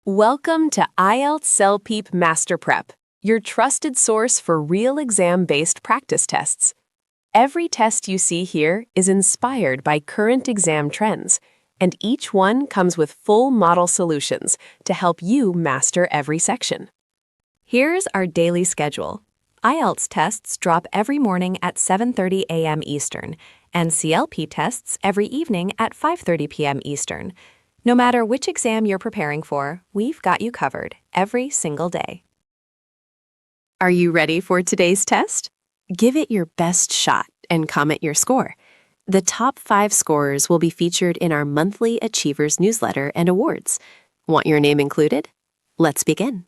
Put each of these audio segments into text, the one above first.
Welcome to IELTS Self-Peep MasterPrep, your trusted source for real exam-based practice tests. Every test you see here is inspired by current exam trends, and each one comes with full model solutions to help you master every section. Here's our daily schedule. IELTS tests drop every morning at 7:30 a.m. Eastern, and CLP tests every evening at 5:30 p.m. Eastern. No matter which exam you're preparing for, we've got you covered every single day. Are you ready for today's test? Give it your best shot and comment your score. The top 5 scorers will be featured in our monthly Achievers newsletter and awards. Want your name included? Let's begin.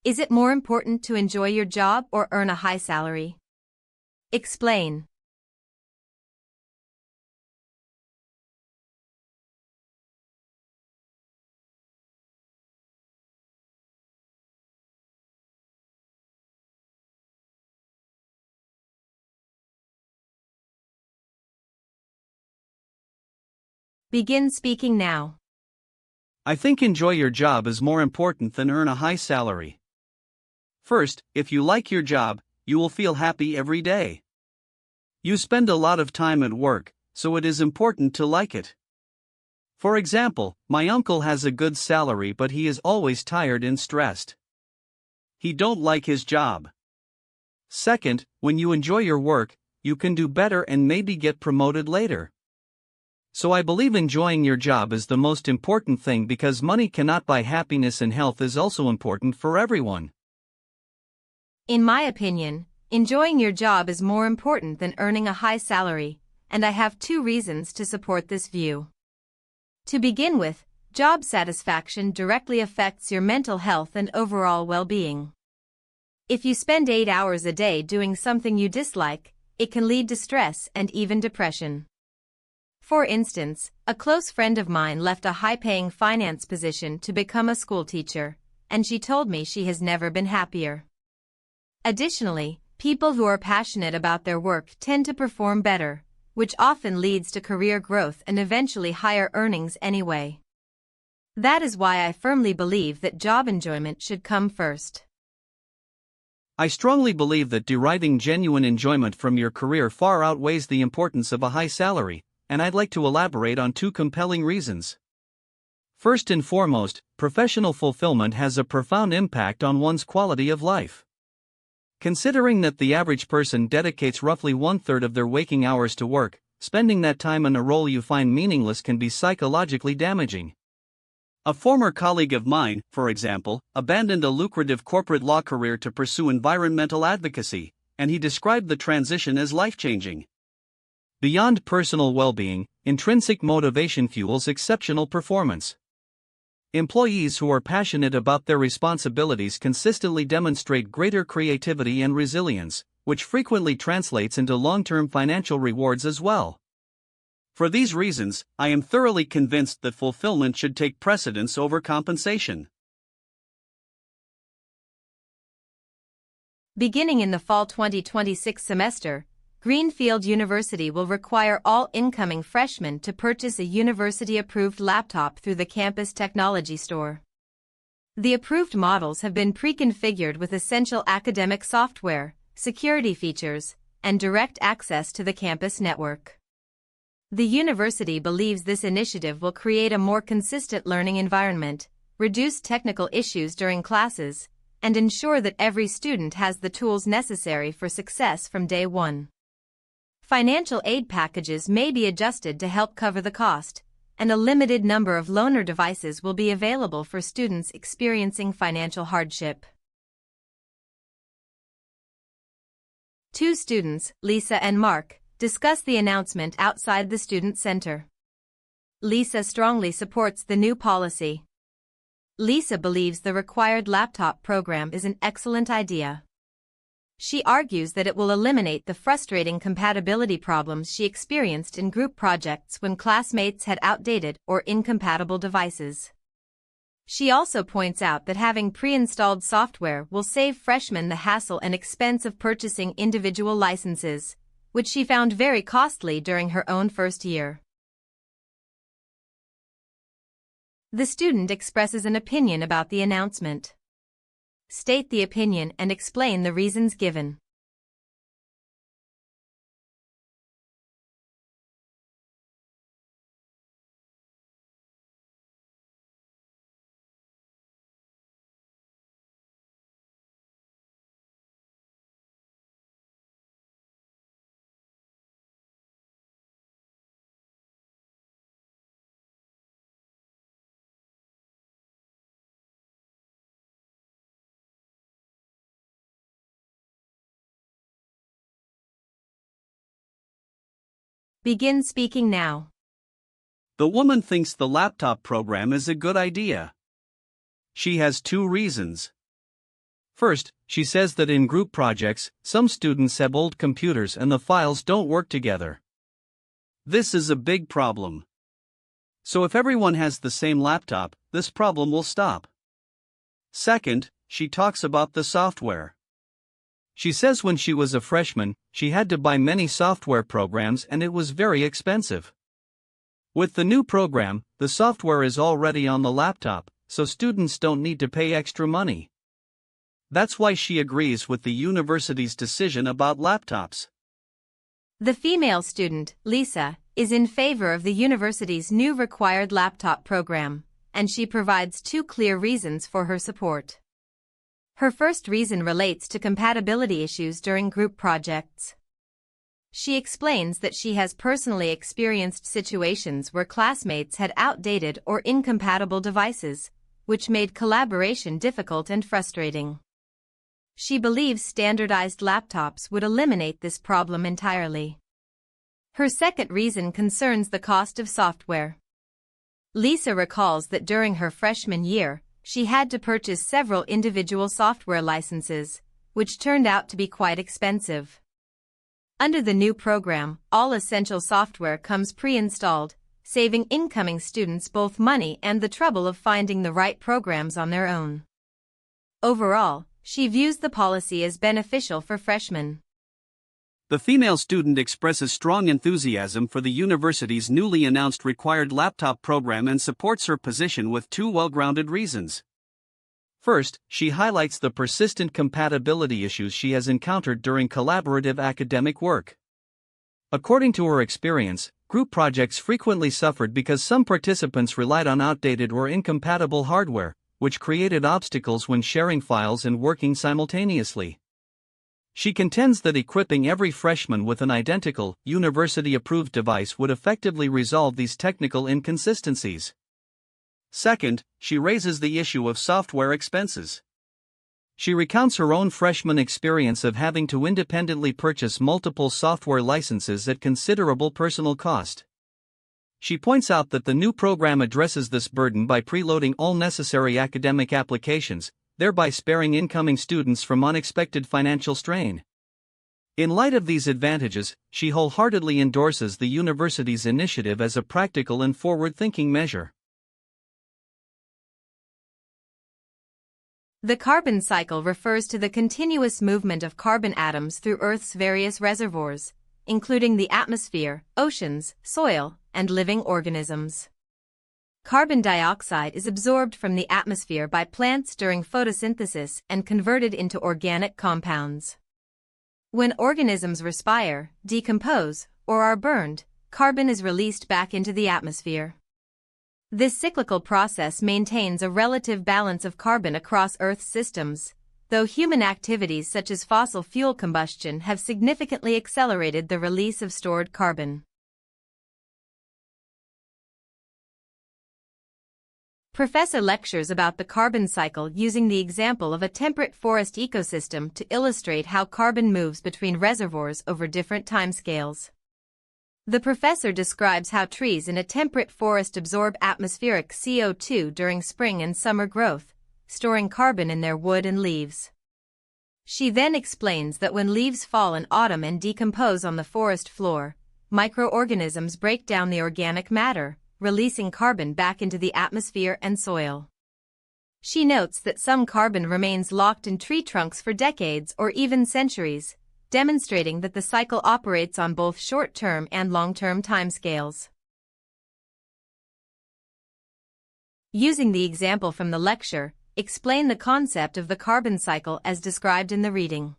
Is it more important to enjoy your job or earn a high salary? Explain. Begin speaking now. I think enjoy your job is more important than earn a high salary. First, if you like your job, you will feel happy every day. You spend a lot of time at work, so it is important to like it. For example, my uncle has a good salary but he is always tired and stressed. He don't like his job. Second, when you enjoy your work, you can do better and maybe get promoted later. So I believe enjoying your job is the most important thing because money cannot buy happiness, and health is also important for everyone. In my opinion, enjoying your job is more important than earning a high salary, and I have 2 reasons to support this view. To begin with, job satisfaction directly affects your mental health and overall well-being. If you spend 8 hours a day doing something you dislike, it can lead to stress and even depression. For instance, a close friend of mine left a high-paying finance position to become a school teacher, and she told me she has never been happier. Additionally, people who are passionate about their work tend to perform better, which often leads to career growth and eventually higher earnings anyway. That is why I firmly believe that job enjoyment should come first. I strongly believe that deriving genuine enjoyment from your career far outweighs the importance of a high salary, and I'd like to elaborate on 2 compelling reasons. First and foremost, professional fulfillment has a profound impact on one's quality of life. Considering that the average person dedicates roughly 1/3 of their waking hours to work, spending that time in a role you find meaningless can be psychologically damaging. A former colleague of mine, for example, abandoned a lucrative corporate law career to pursue environmental advocacy, and he described the transition as life-changing. Beyond personal well-being, intrinsic motivation fuels exceptional performance. Employees who are passionate about their responsibilities consistently demonstrate greater creativity and resilience, which frequently translates into long-term financial rewards as well. For these reasons, I am thoroughly convinced that fulfillment should take precedence over compensation. Beginning in the fall 2026 semester, Greenfield University will require all incoming freshmen to purchase a university-approved laptop through the campus technology store. The approved models have been pre-configured with essential academic software, security features, and direct access to the campus network. The university believes this initiative will create a more consistent learning environment, reduce technical issues during classes, and ensure that every student has the tools necessary for success from day one. Financial aid packages may be adjusted to help cover the cost, and a limited number of loaner devices will be available for students experiencing financial hardship. 2 students, Lisa and Mark, discuss the announcement outside the student center. Lisa strongly supports the new policy. Lisa believes the required laptop program is an excellent idea. She argues that it will eliminate the frustrating compatibility problems she experienced in group projects when classmates had outdated or incompatible devices. She also points out that having pre-installed software will save freshmen the hassle and expense of purchasing individual licenses, which she found very costly during her own first year. The student expresses an opinion about the announcement. State the opinion and explain the reasons given. Begin speaking now. The woman thinks the laptop program is a good idea. She has two reasons. First, she says that in group projects, some students have old computers and the files don't work together. This is a big problem. So if everyone has the same laptop, this problem will stop. Second, she talks about the software. She says when she was a freshman, she had to buy many software programs and it was very expensive. With the new program, the software is already on the laptop, so students don't need to pay extra money. That's why she agrees with the university's decision about laptops. The female student, Lisa, is in favor of the university's new required laptop program, and she provides two clear reasons for her support. Her first reason relates to compatibility issues during group projects. She explains that she has personally experienced situations where classmates had outdated or incompatible devices, which made collaboration difficult and frustrating. She believes standardized laptops would eliminate this problem entirely. Her second reason concerns the cost of software. Lisa recalls that during her freshman year, she had to purchase several individual software licenses, which turned out to be quite expensive. Under the new program, all essential software comes pre-installed, saving incoming students both money and the trouble of finding the right programs on their own. Overall, she views the policy as beneficial for freshmen. The female student expresses strong enthusiasm for the university's newly announced required laptop program and supports her position with two well-grounded reasons. First, she highlights the persistent compatibility issues she has encountered during collaborative academic work. According to her experience, group projects frequently suffered because some participants relied on outdated or incompatible hardware, which created obstacles when sharing files and working simultaneously. She contends that equipping every freshman with an identical, university-approved device would effectively resolve these technical inconsistencies. Second, she raises the issue of software expenses. She recounts her own freshman experience of having to independently purchase multiple software licenses at considerable personal cost. She points out that the new program addresses this burden by preloading all necessary academic applications, thereby sparing incoming students from unexpected financial strain. In light of these advantages, she wholeheartedly endorses the university's initiative as a practical and forward-thinking measure. The carbon cycle refers to the continuous movement of carbon atoms through Earth's various reservoirs, including the atmosphere, oceans, soil, and living organisms. Carbon dioxide is absorbed from the atmosphere by plants during photosynthesis and converted into organic compounds. When organisms respire, decompose, or are burned, carbon is released back into the atmosphere. This cyclical process maintains a relative balance of carbon across Earth's systems, though human activities such as fossil fuel combustion have significantly accelerated the release of stored carbon. Professor lectures about the carbon cycle using the example of a temperate forest ecosystem to illustrate how carbon moves between reservoirs over different timescales. The professor describes how trees in a temperate forest absorb atmospheric CO2 during spring and summer growth, storing carbon in their wood and leaves. She then explains that when leaves fall in autumn and decompose on the forest floor, microorganisms break down the organic matter, releasing carbon back into the atmosphere and soil. She notes that some carbon remains locked in tree trunks for decades or even centuries, demonstrating that the cycle operates on both short-term and long-term timescales. Using the example from the lecture, explain the concept of the carbon cycle as described in the reading.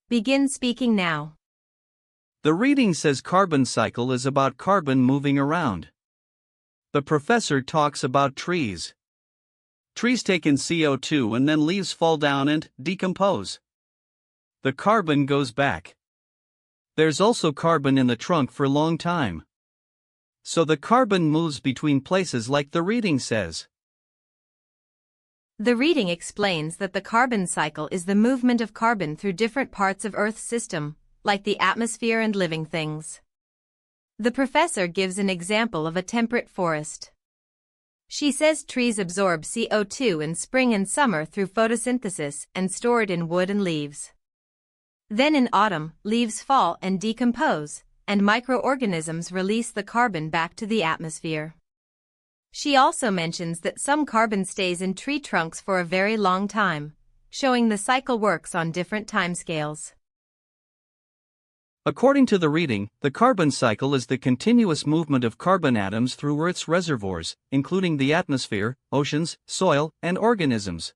Begin speaking now. The reading says carbon cycle is about carbon moving around. The professor talks about trees. Trees take in CO2 and then leaves fall down and decompose. The carbon goes back. There's also carbon in the trunk for a long time. So the carbon moves between places like the reading says. The reading explains that the carbon cycle is the movement of carbon through different parts of Earth's system, like the atmosphere and living things. The professor gives an example of a temperate forest. She says trees absorb CO2 in spring and summer through photosynthesis and store it in wood and leaves. Then in autumn, leaves fall and decompose, and microorganisms release the carbon back to the atmosphere. She also mentions that some carbon stays in tree trunks for a very long time, showing the cycle works on different timescales. According to the reading, the carbon cycle is the continuous movement of carbon atoms through Earth's reservoirs, including the atmosphere, oceans, soil, and organisms.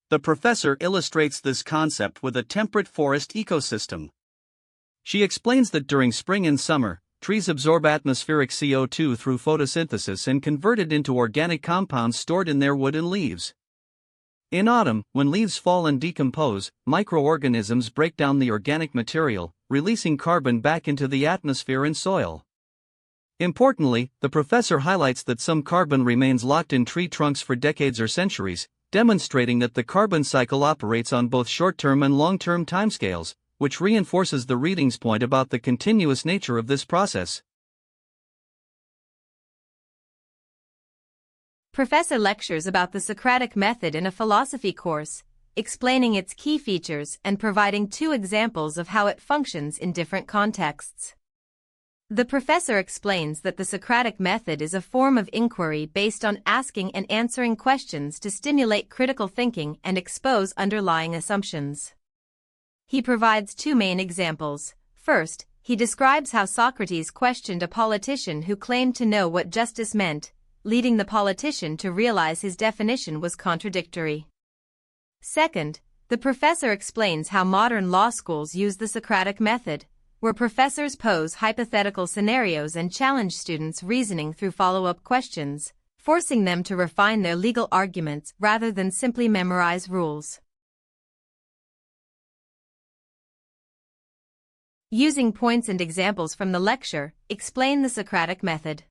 The professor illustrates this concept with a temperate forest ecosystem. She explains that during spring and summer, trees absorb atmospheric CO2 through photosynthesis and convert it into organic compounds stored in their wood and leaves. In autumn, when leaves fall and decompose, microorganisms break down the organic material, releasing carbon back into the atmosphere and soil. Importantly, the professor highlights that some carbon remains locked in tree trunks for decades or centuries, demonstrating that the carbon cycle operates on both short-term and long-term timescales, which reinforces the reading's point about the continuous nature of this process. Professor lectures about the Socratic method in a philosophy course, explaining its key features and providing 2 examples of how it functions in different contexts. The professor explains that the Socratic method is a form of inquiry based on asking and answering questions to stimulate critical thinking and expose underlying assumptions. He provides 2 main examples. First, he describes how Socrates questioned a politician who claimed to know what justice meant, leading the politician to realize his definition was contradictory. Second, the professor explains how modern law schools use the Socratic method, where professors pose hypothetical scenarios and challenge students' reasoning through follow-up questions, forcing them to refine their legal arguments rather than simply memorize rules. Using points and examples from the lecture, explain the Socratic method.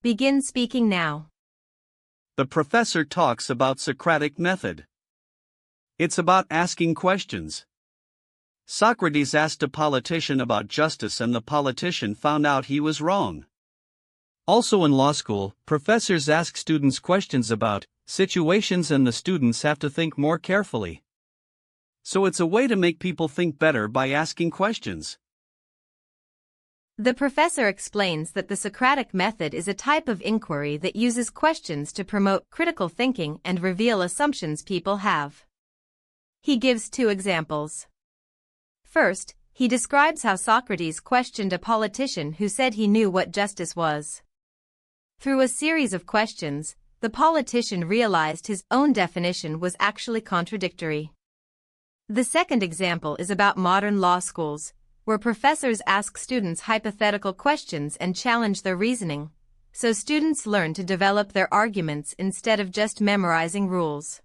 Begin speaking now. The professor talks about Socratic method. It's about asking questions. Socrates asked a politician about justice and the politician found out he was wrong. Also in law school, professors ask students questions about situations and the students have to think more carefully. So it's a way to make people think better by asking questions. The professor explains that the Socratic method is a type of inquiry that uses questions to promote critical thinking and reveal assumptions people have. He gives 2 examples. First, he describes how Socrates questioned a politician who said he knew what justice was. Through a series of questions, the politician realized his own definition was actually contradictory. The second example is about modern law schools, where professors ask students hypothetical questions and challenge their reasoning, so students learn to develop their arguments instead of just memorizing rules.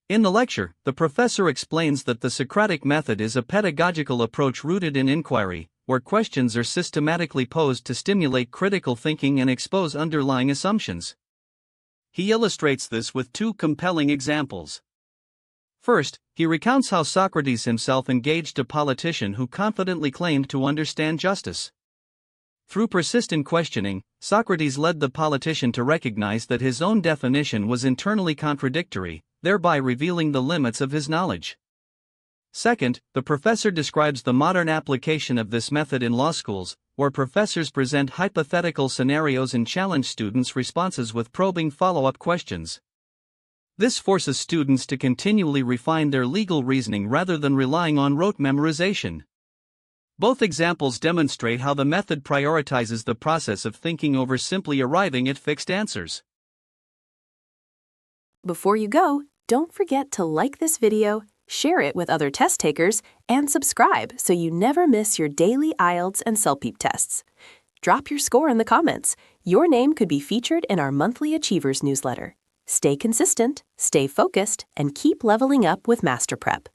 In the lecture, the professor explains that the Socratic method is a pedagogical approach rooted in inquiry, where questions are systematically posed to stimulate critical thinking and expose underlying assumptions. He illustrates this with two compelling examples. First, he recounts how Socrates himself engaged a politician who confidently claimed to understand justice. Through persistent questioning, Socrates led the politician to recognize that his own definition was internally contradictory, thereby revealing the limits of his knowledge. Second, the professor describes the modern application of this method in law schools, where professors present hypothetical scenarios and challenge students' responses with probing follow-up questions. This forces students to continually refine their legal reasoning rather than relying on rote memorization. Both examples demonstrate how the method prioritizes the process of thinking over simply arriving at fixed answers. Before you go, don't forget to like this video, share it with other test takers, and subscribe so you never miss your daily IELTS and CELPEEP tests. Drop your score in the comments. Your name could be featured in our monthly Achievers newsletter. Stay consistent, stay focused, and keep leveling up with MasterPrep.